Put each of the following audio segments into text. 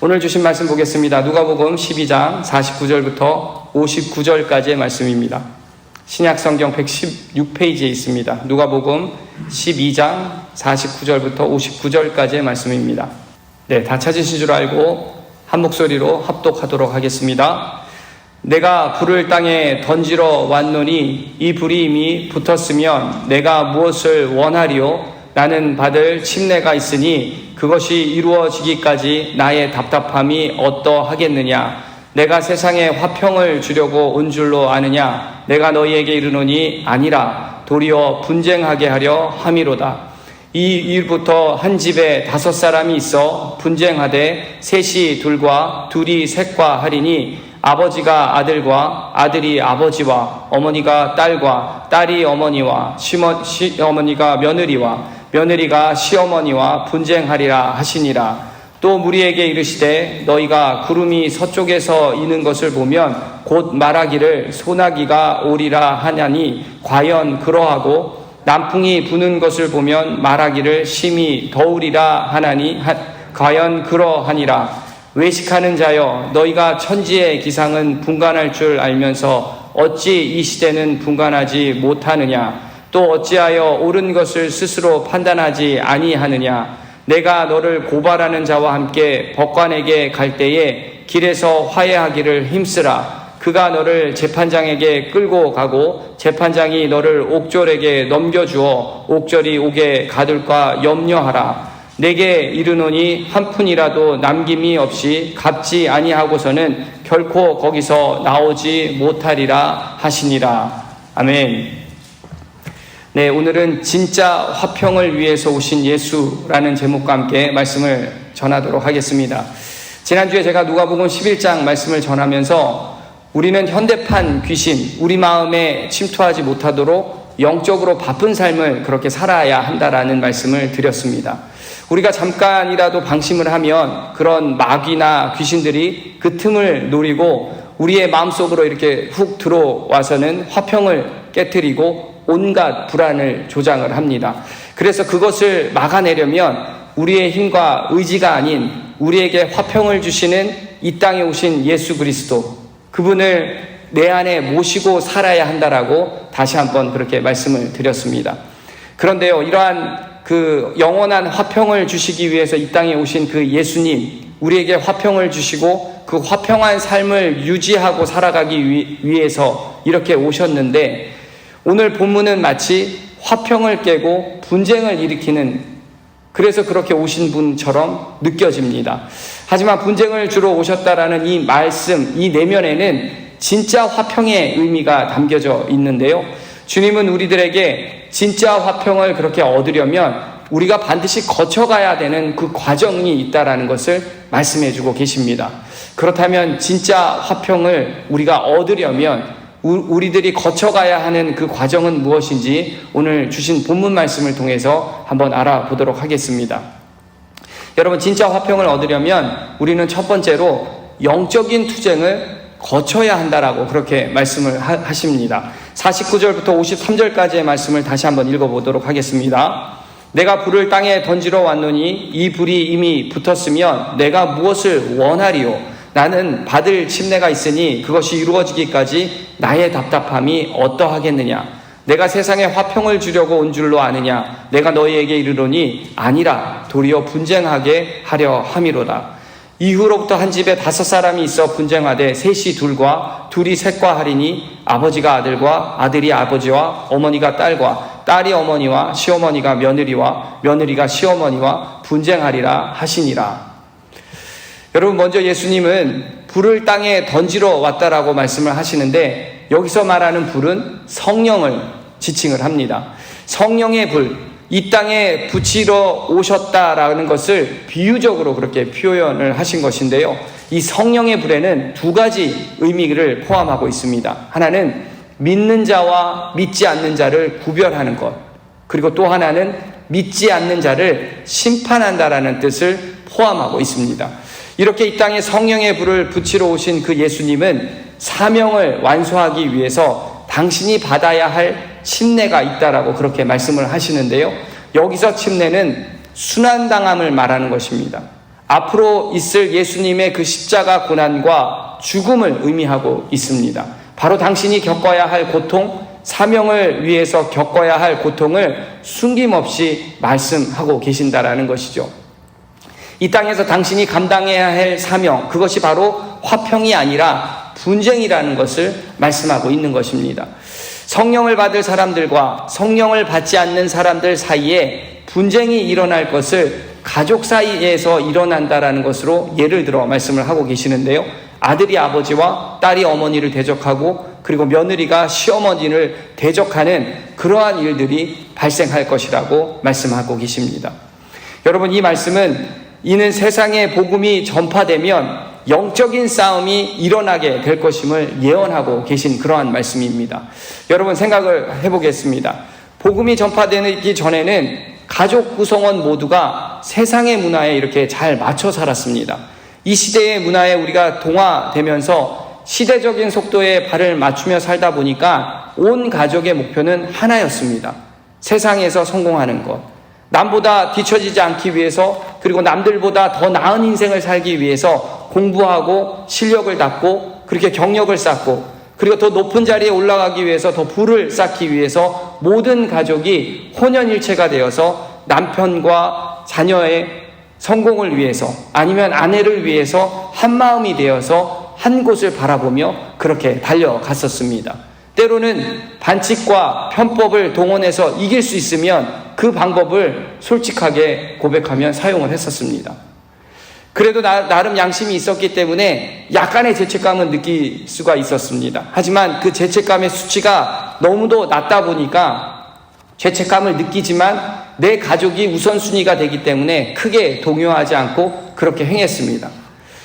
오늘 주신 말씀 보겠습니다. 누가복음 12장 49절부터 59절까지의 말씀입니다. 신약성경 116페이지에 있습니다. 누가복음 12장 49절부터 59절까지의 말씀입니다. 네, 다 찾으신 줄 알고 한 목소리로 합독하도록 하겠습니다. 내가 불을 땅에 던지러 왔노니 이 불이 이미 붙었으면 내가 무엇을 원하리요? 나는 받을 침례가 있으니 그것이 이루어지기까지 나의 답답함이 어떠하겠느냐? 내가 세상에 화평을 주려고 온 줄로 아느냐? 내가 너희에게 이르노니 아니라 도리어 분쟁하게 하려 함이로다. 이 일부터 한 집에 5사람이 있어 분쟁하되 셋이 둘과 둘이 셋과 하리니 아버지가 아들과 아들이 아버지와 어머니가 딸과 딸이 어머니와 시어머니가 며느리와 며느리가 시어머니와 분쟁하리라 하시니라. 또 무리에게 이르시되 너희가 구름이 서쪽에서 이는 것을 보면 곧 말하기를 소나기가 오리라 하냐니 과연 그러하고 남풍이 부는 것을 보면 말하기를 심히 더우리라 하나니 과연 그러하니라. 외식하는 자여 너희가 천지의 기상은 분간할 줄 알면서 어찌 이 시대는 분간하지 못하느냐? 또 어찌하여 옳은 것을 스스로 판단하지 아니하느냐? 내가 너를 고발하는 자와 함께 법관에게 갈 때에 길에서 화해하기를 힘쓰라. 그가 너를 재판장에게 끌고 가고 재판장이 너를 옥졸에게 넘겨주어 옥졸이 옥에 가둘까 염려하라. 내게 이르노니 한 푼이라도 남김이 없이 갚지 아니하고서는 결코 거기서 나오지 못하리라 하시니라. 아멘. 네, 오늘은 진짜 화평을 위해서 오신 예수라는 제목과 함께 말씀을 전하도록 하겠습니다. 지난주에 제가 누가복음 11장 말씀을 전하면서 우리는 현대판 귀신, 우리 마음에 침투하지 못하도록 영적으로 바쁜 삶을 그렇게 살아야 한다라는 말씀을 드렸습니다. 우리가 잠깐이라도 방심을 하면 그런 마귀나 귀신들이 그 틈을 노리고 우리의 마음속으로 이렇게 훅 들어와서는 화평을 깨트리고 온갖 불안을 조장을 합니다. 그래서 그것을 막아내려면 우리의 힘과 의지가 아닌 우리에게 화평을 주시는 이 땅에 오신 예수 그리스도, 그분을 내 안에 모시고 살아야 한다라고 다시 한번 그렇게 말씀을 드렸습니다. 그런데요, 이러한 그 영원한 화평을 주시기 위해서 이 땅에 오신 그 예수님, 우리에게 화평을 주시고 그 화평한 삶을 유지하고 살아가기 위해서 이렇게 오셨는데, 오늘 본문은 마치 화평을 깨고 분쟁을 일으키는, 그래서 그렇게 오신 분처럼 느껴집니다. 하지만 분쟁을 주러 오셨다라는 이 말씀, 이 내면에는 진짜 화평의 의미가 담겨져 있는데요. 주님은 우리들에게 진짜 화평을 그렇게 얻으려면 우리가 반드시 거쳐가야 되는 그 과정이 있다라는 것을 말씀해주고 계십니다. 그렇다면 진짜 화평을 우리가 얻으려면 우리들이 거쳐가야 하는 그 과정은 무엇인지 오늘 주신 본문 말씀을 통해서 한번 알아보도록 하겠습니다. 여러분, 진짜 화평을 얻으려면 우리는 첫 번째로 영적인 투쟁을 거쳐야 한다라고 그렇게 말씀을 하십니다. 49절부터 53절까지의 말씀을 다시 한번 읽어보도록 하겠습니다. 내가 불을 땅에 던지러 왔노니 이 불이 이미 붙었으면 내가 무엇을 원하리요? 나는 받을 침례가 있으니 그것이 이루어지기까지 나의 답답함이 어떠하겠느냐? 내가 세상에 화평을 주려고 온 줄로 아느냐? 내가 너희에게 이르노니 아니라 도리어 분쟁하게 하려 함이로다. 이후로부터 한 집에 5사람이 있어 분쟁하되 셋이 둘과 둘이 셋과 하리니 아버지가 아들과 아들이 아버지와 어머니가 딸과 딸이 어머니와 시어머니가 며느리와 며느리가 시어머니와 분쟁하리라 하시니라. 여러분, 먼저 예수님은 불을 땅에 던지러 왔다라고 말씀을 하시는데, 여기서 말하는 불은 성령을 지칭을 합니다. 성령의 불, 이 땅에 붙이러 오셨다라는 것을 비유적으로 그렇게 표현을 하신 것인데요. 이 성령의 불에는 2가지 의미를 포함하고 있습니다. 하나는 믿는 자와 믿지 않는 자를 구별하는 것, 그리고 또 하나는 믿지 않는 자를 심판한다라는 뜻을 포함하고 있습니다. 이렇게 이 땅에 성령의 불을 붙이러 오신 그 예수님은 사명을 완수하기 위해서 당신이 받아야 할 침례가 있다라고 그렇게 말씀을 하시는데요. 여기서 침례는 순환당함을 말하는 것입니다. 앞으로 있을 예수님의 그 십자가 고난과 죽음을 의미하고 있습니다. 바로 당신이 겪어야 할 고통, 사명을 위해서 겪어야 할 고통을 숨김없이 말씀하고 계신다라는 것이죠. 이 땅에서 당신이 감당해야 할 사명, 그것이 바로 화평이 아니라 분쟁이라는 것을 말씀하고 있는 것입니다. 성령을 받을 사람들과 성령을 받지 않는 사람들 사이에 분쟁이 일어날 것을 가족 사이에서 일어난다라는 것으로 예를 들어 말씀을 하고 계시는데요. 아들이 아버지와 딸이 어머니를 대적하고 그리고 며느리가 시어머니를 대적하는 그러한 일들이 발생할 것이라고 말씀하고 계십니다. 여러분, 이 말씀은 이는 세상에 복음이 전파되면 영적인 싸움이 일어나게 될 것임을 예언하고 계신 그러한 말씀입니다. 여러분, 생각을 해보겠습니다. 복음이 전파되기 전에는 가족 구성원 모두가 세상의 문화에 이렇게 잘 맞춰 살았습니다. 이 시대의 문화에 우리가 동화되면서 시대적인 속도에 발을 맞추며 살다 보니까 온 가족의 목표는 하나였습니다. 세상에서 성공하는 것, 남보다 뒤처지지 않기 위해서, 그리고 남들보다 더 나은 인생을 살기 위해서 공부하고 실력을 닦고 그렇게 경력을 쌓고, 그리고 더 높은 자리에 올라가기 위해서 더 부를 쌓기 위해서 모든 가족이 혼연일체가 되어서 남편과 자녀의 성공을 위해서, 아니면 아내를 위해서 한마음이 되어서 한 곳을 바라보며 그렇게 달려갔었습니다. 때로는 반칙과 편법을 동원해서 이길 수 있으면 그 방법을 솔직하게 고백하면 사용을 했었습니다. 그래도 나름 양심이 있었기 때문에 약간의 죄책감은 느낄 수가 있었습니다. 하지만 그 죄책감의 수치가 너무도 낮다 보니까 죄책감을 느끼지만 내 가족이 우선순위가 되기 때문에 크게 동요하지 않고 그렇게 행했습니다.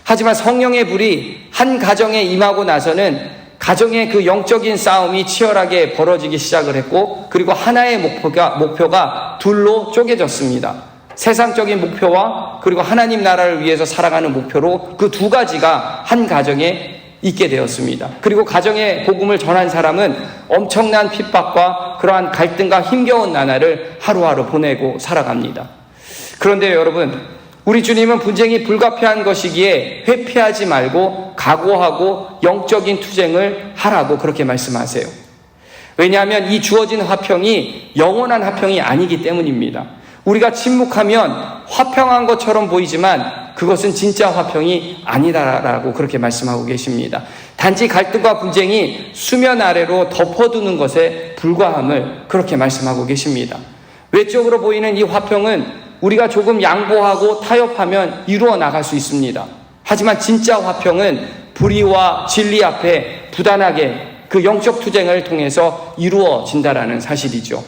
하지만 성령의 불이 한 가정에 임하고 나서는 가정의 그 영적인 싸움이 치열하게 벌어지기 시작을 했고, 그리고 하나의 목표가 둘로 쪼개졌습니다. 세상적인 목표와 그리고 하나님 나라를 위해서 살아가는 목표로 그 두 가지가 한 가정에 있게 되었습니다. 그리고 가정의 복음을 전한 사람은 엄청난 핍박과 그러한 갈등과 힘겨운 나날을 하루하루 보내고 살아갑니다. 그런데 여러분, 우리 주님은 분쟁이 불가피한 것이기에 회피하지 말고 각오하고 영적인 투쟁을 하라고 그렇게 말씀하세요. 왜냐하면 이 주어진 화평이 영원한 화평이 아니기 때문입니다. 우리가 침묵하면 화평한 것처럼 보이지만 그것은 진짜 화평이 아니다라고 그렇게 말씀하고 계십니다. 단지 갈등과 분쟁이 수면 아래로 덮어두는 것에 불과함을 그렇게 말씀하고 계십니다. 외적으로 보이는 이 화평은 우리가 조금 양보하고 타협하면 이루어 나갈 수 있습니다. 하지만 진짜 화평은 불의와 진리 앞에 부단하게 그 영적 투쟁을 통해서 이루어진다라는 사실이죠.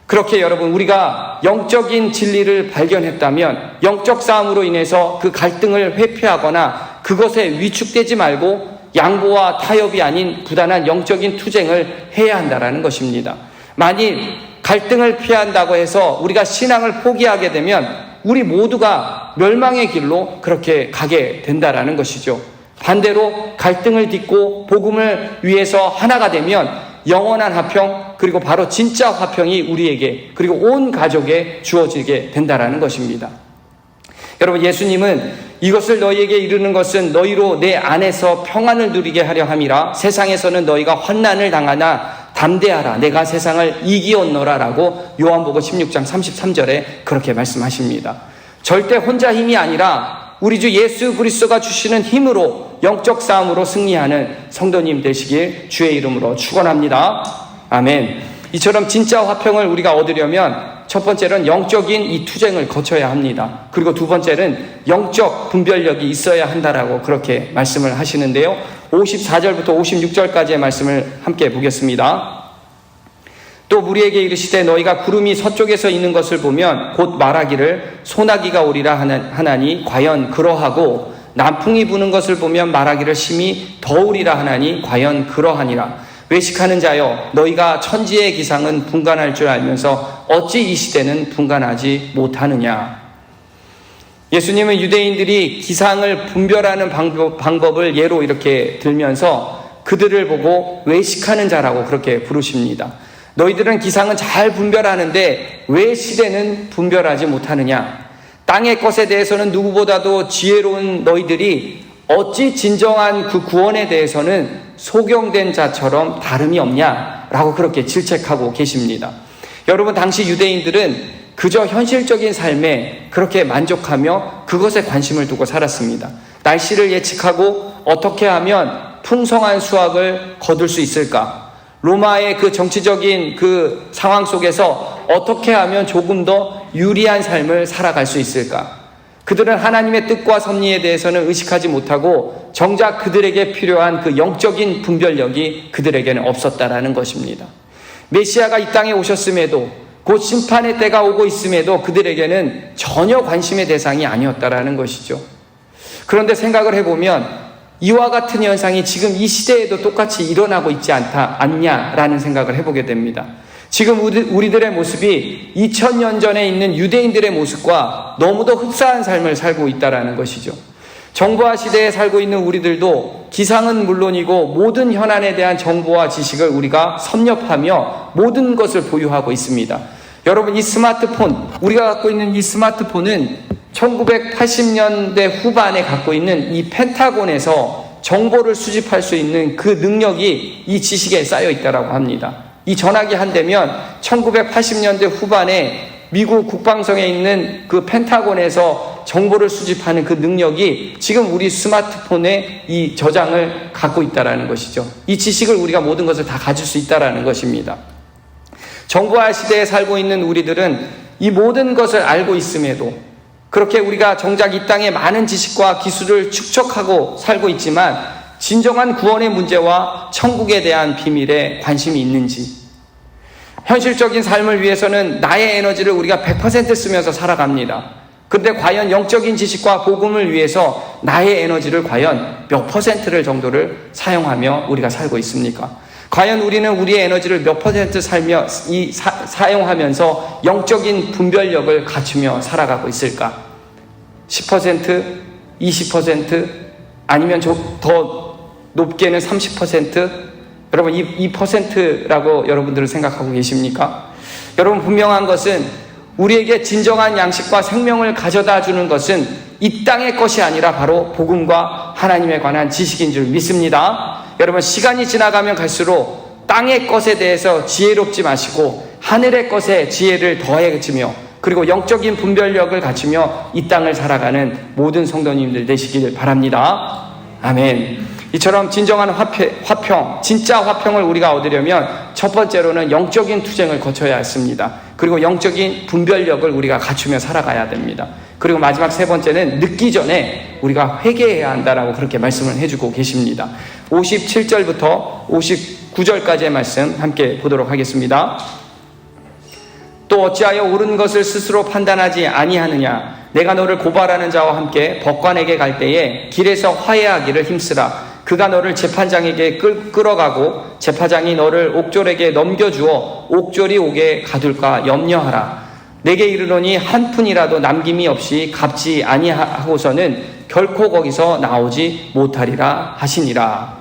그렇게 여러분, 우리가 영적인 진리를 발견했다면 영적 싸움으로 인해서 그 갈등을 회피하거나 그것에 위축되지 말고 양보와 타협이 아닌 부단한 영적인 투쟁을 해야 한다라는 것입니다. 만일 갈등을 피한다고 해서 우리가 신앙을 포기하게 되면 우리 모두가 멸망의 길로 그렇게 가게 된다라는 것이죠. 반대로 갈등을 딛고 복음을 위해서 하나가 되면 영원한 화평, 그리고 바로 진짜 화평이 우리에게 그리고 온 가족에 주어지게 된다라는 것입니다. 여러분, 예수님은 이것을 너희에게 이르는 것은 너희로 내 안에서 평안을 누리게 하려 함이라. 세상에서는 너희가 환난을 당하나 담대하라, 내가 세상을 이기었노라 라고 요한복음 16장 33절에 그렇게 말씀하십니다. 절대 혼자 힘이 아니라 우리 주 예수 그리스도가 주시는 힘으로 영적 싸움으로 승리하는 성도님 되시길 주의 이름으로 축원합니다. 아멘. 이처럼 진짜 화평을 우리가 얻으려면 첫 번째는 영적인 이 투쟁을 거쳐야 합니다. 그리고 두 번째는 영적 분별력이 있어야 한다라고 그렇게 말씀을 하시는데요. 54절부터 56절까지의 말씀을 함께 보겠습니다. 또 무리에게 이르시되 너희가 구름이 서쪽에서 있는 것을 보면 곧 말하기를 소나기가 오리라 하나니 과연 그러하고 남풍이 부는 것을 보면 말하기를 심히 더우리라 하나니 과연 그러하니라. 외식하는 자여, 너희가 천지의 기상은 분간할 줄 알면서 어찌 이 시대는 분간하지 못하느냐. 예수님은 유대인들이 기상을 분별하는 방법을 예로 이렇게 들면서 그들을 보고 외식하는 자라고 그렇게 부르십니다. 너희들은 기상은 잘 분별하는데 왜 시대는 분별하지 못하느냐. 땅의 것에 대해서는 누구보다도 지혜로운 너희들이 어찌 진정한 그 구원에 대해서는 소경된 자처럼 다름이 없냐라고 그렇게 질책하고 계십니다. 여러분, 당시 유대인들은 그저 현실적인 삶에 그렇게 만족하며 그것에 관심을 두고 살았습니다. 날씨를 예측하고 어떻게 하면 풍성한 수확을 거둘 수 있을까? 로마의 그 정치적인 그 상황 속에서 어떻게 하면 조금 더 유리한 삶을 살아갈 수 있을까? 그들은 하나님의 뜻과 섭리에 대해서는 의식하지 못하고 정작 그들에게 필요한 그 영적인 분별력이 그들에게는 없었다라는 것입니다. 메시아가 이 땅에 오셨음에도 곧 심판의 때가 오고 있음에도 그들에게는 전혀 관심의 대상이 아니었다라는 것이죠. 그런데 생각을 해보면 이와 같은 현상이 지금 이 시대에도 똑같이 일어나고 있지 않냐라는 생각을 해보게 됩니다. 지금 우리들의 모습이 2000년 전에 있는 유대인들의 모습과 너무도 흡사한 삶을 살고 있다는 것이죠. 정보화 시대에 살고 있는 우리들도 기상은 물론이고 모든 현안에 대한 정보와 지식을 우리가 섭렵하며 모든 것을 보유하고 있습니다. 여러분, 이 스마트폰, 우리가 갖고 있는 이 스마트폰은 1980년대 후반에 갖고 있는 이 펜타곤에서 정보를 수집할 수 있는 그 능력이 이 지식에 쌓여 있다고 합니다. 이 전화기 한 대면 1980년대 후반에 미국 국방성에 있는 그 펜타곤에서 정보를 수집하는 그 능력이 지금 우리 스마트폰에 이 저장을 갖고 있다는 것이죠. 이 지식을 우리가 모든 것을 다 가질 수 있다는 것입니다. 정보화 시대에 살고 있는 우리들은 이 모든 것을 알고 있음에도 그렇게 우리가 정작 이 땅에 많은 지식과 기술을 축적하고 살고 있지만 진정한 구원의 문제와 천국에 대한 비밀에 관심이 있는지, 현실적인 삶을 위해서는 나의 에너지를 우리가 100% 쓰면서 살아갑니다. 그런데 과연 영적인 지식과 복음을 위해서 나의 에너지를 과연 몇 퍼센트를 정도를 사용하며 우리가 살고 있습니까? 과연 우리는 우리의 에너지를 몇 퍼센트 사용하면서 영적인 분별력을 갖추며 살아가고 있을까? 10%? 20%? 아니면 더 높게는 30%? 여러분, 이 퍼센트라고 여러분들은 생각하고 계십니까? 여러분, 분명한 것은 우리에게 진정한 양식과 생명을 가져다 주는 것은 이 땅의 것이 아니라 바로 복음과 하나님에 관한 지식인 줄 믿습니다. 여러분, 시간이 지나가면 갈수록 땅의 것에 대해서 지혜롭지 마시고 하늘의 것에 지혜를 더해지며 그리고 영적인 분별력을 갖추며 이 땅을 살아가는 모든 성도님들 되시길 바랍니다. 아멘. 이처럼 진정한 화평, 진짜 화평을 우리가 얻으려면 첫 번째로는 영적인 투쟁을 거쳐야 했습니다. 그리고 영적인 분별력을 우리가 갖추며 살아가야 됩니다. 그리고 마지막 세 번째는 늦기 전에 우리가 회개해야 한다라고 그렇게 말씀을 해주고 계십니다. 57절부터 59절까지의 말씀 함께 보도록 하겠습니다. 또 어찌하여 옳은 것을 스스로 판단하지 아니하느냐? 내가 너를 고발하는 자와 함께 법관에게 갈 때에 길에서 화해하기를 힘쓰라. 그가 너를 재판장에게 끌어가고 재판장이 너를 옥졸에게 넘겨주어 옥졸이 오게 가둘까 염려하라. 내게 이르노니 한 푼이라도 남김이 없이 갚지 아니하고서는 결코 거기서 나오지 못하리라 하시니라.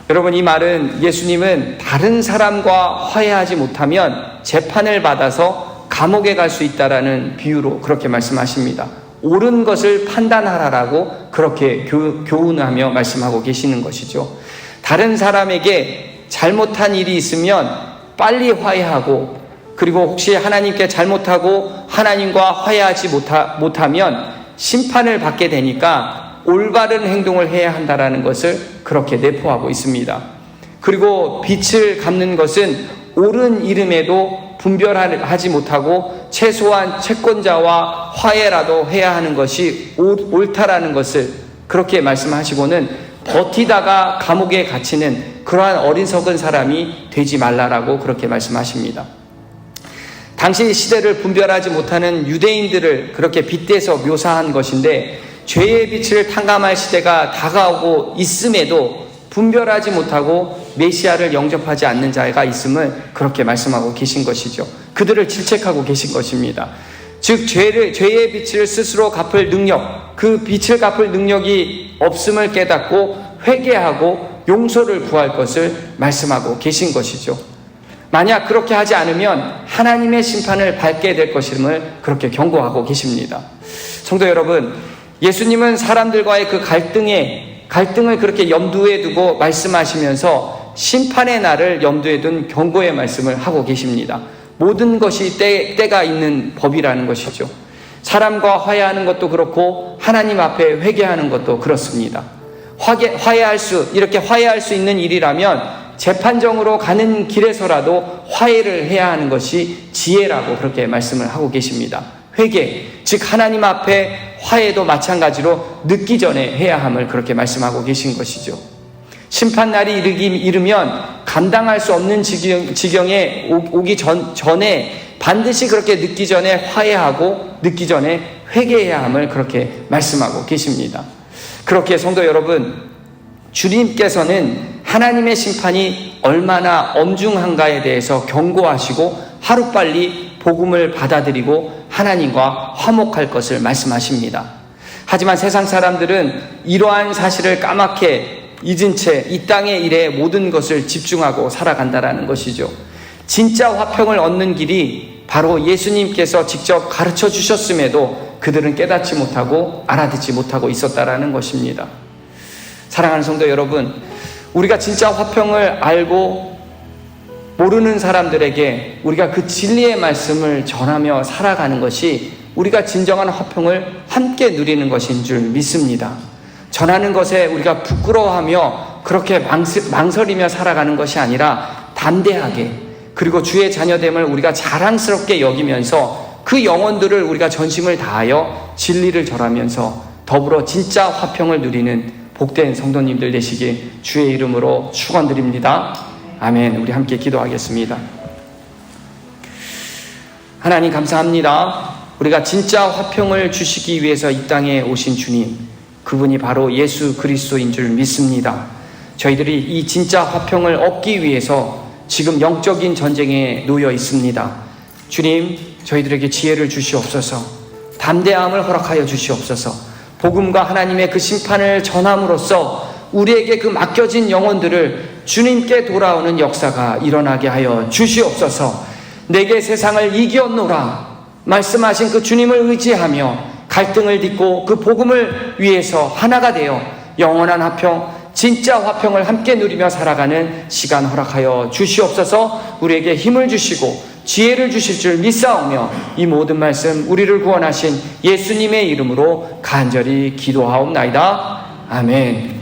여러분, 이 말은 예수님은 다른 사람과 화해하지 못하면 재판을 받아서 감옥에 갈 수 있다라는 비유로 그렇게 말씀하십니다. 옳은 것을 판단하라라고 그렇게 교훈하며 말씀하고 계시는 것이죠. 다른 사람에게 잘못한 일이 있으면 빨리 화해하고, 그리고 혹시 하나님께 잘못하고 하나님과 화해하지 못하면 심판을 받게 되니까 올바른 행동을 해야 한다라는 것을 그렇게 내포하고 있습니다. 그리고 빛을 갚는 것은 옳은 이름에도 분별하지 못하고 최소한 채권자와 화해라도 해야 하는 것이 옳다라는 것을 그렇게 말씀하시고는 버티다가 감옥에 갇히는 그러한 어리석은 사람이 되지 말라라고 그렇게 말씀하십니다. 당시 시대를 분별하지 못하는 유대인들을 그렇게 빗대서 묘사한 것인데, 죄의 빛을 탕감할 시대가 다가오고 있음에도 분별하지 못하고 메시아를 영접하지 않는 자가 있음을 그렇게 말씀하고 계신 것이죠. 그들을 질책하고 계신 것입니다. 즉 죄의 빛을 스스로 갚을 능력, 그 빛을 갚을 능력이 없음을 깨닫고 회개하고 용서를 구할 것을 말씀하고 계신 것이죠. 만약 그렇게 하지 않으면 하나님의 심판을 밟게 될 것임을 그렇게 경고하고 계십니다. 성도 여러분, 예수님은 사람들과의 그 갈등을 그렇게 염두에 두고 말씀하시면서 심판의 날을 염두에 둔 경고의 말씀을 하고 계십니다. 모든 것이 때가 있는 법이라는 것이죠. 사람과 화해하는 것도 그렇고 하나님 앞에 회개하는 것도 그렇습니다. 이렇게 화해할 수 있는 일이라면 재판정으로 가는 길에서라도 화해를 해야 하는 것이 지혜라고 그렇게 말씀을 하고 계십니다. 회개, 즉 하나님 앞에 화해도 마찬가지로 늦기 전에 해야 함을 그렇게 말씀하고 계신 것이죠. 심판날이 이르면 감당할 수 없는 지경에 오기 전에 반드시 그렇게 늦기 전에 화해하고 늦기 전에 회개해야 함을 그렇게 말씀하고 계십니다. 그렇게 성도 여러분, 주님께서는 하나님의 심판이 얼마나 엄중한가에 대해서 경고하시고 하루빨리 복음을 받아들이고 하나님과 화목할 것을 말씀하십니다. 하지만 세상 사람들은 이러한 사실을 까맣게 잊은 채 이 땅의 일에 모든 것을 집중하고 살아간다라는 것이죠. 진짜 화평을 얻는 길이 바로 예수님께서 직접 가르쳐 주셨음에도 그들은 깨닫지 못하고 알아듣지 못하고 있었다라는 것입니다. 사랑하는 성도 여러분, 우리가 진짜 화평을 알고 모르는 사람들에게 우리가 그 진리의 말씀을 전하며 살아가는 것이 우리가 진정한 화평을 함께 누리는 것인 줄 믿습니다. 전하는 것에 우리가 부끄러워하며 그렇게 망설이며 살아가는 것이 아니라 담대하게, 그리고 주의 자녀됨을 우리가 자랑스럽게 여기면서 그 영혼들을 우리가 전심을 다하여 진리를 전하면서 더불어 진짜 화평을 누리는 복된 성도님들 되시길 주의 이름으로 축원드립니다. 아멘. 우리 함께 기도하겠습니다. 하나님 감사합니다. 우리가 진짜 화평을 주시기 위해서 이 땅에 오신 주님, 그분이 바로 예수 그리스도인 줄 믿습니다. 저희들이 이 진짜 화평을 얻기 위해서 지금 영적인 전쟁에 놓여 있습니다. 주님, 저희들에게 지혜를 주시옵소서, 담대함을 허락하여 주시옵소서, 복음과 하나님의 그 심판을 전함으로써 우리에게 그 맡겨진 영혼들을 주님께 돌아오는 역사가 일어나게 하여 주시옵소서. 내게 세상을 이겼노라 말씀하신 그 주님을 의지하며 갈등을 딛고 그 복음을 위해서 하나가 되어 영원한 화평, 진짜 화평을 함께 누리며 살아가는 시간 허락하여 주시옵소서. 우리에게 힘을 주시고 지혜를 주실 줄 믿사오며 이 모든 말씀 우리를 구원하신 예수님의 이름으로 간절히 기도하옵나이다. 아멘.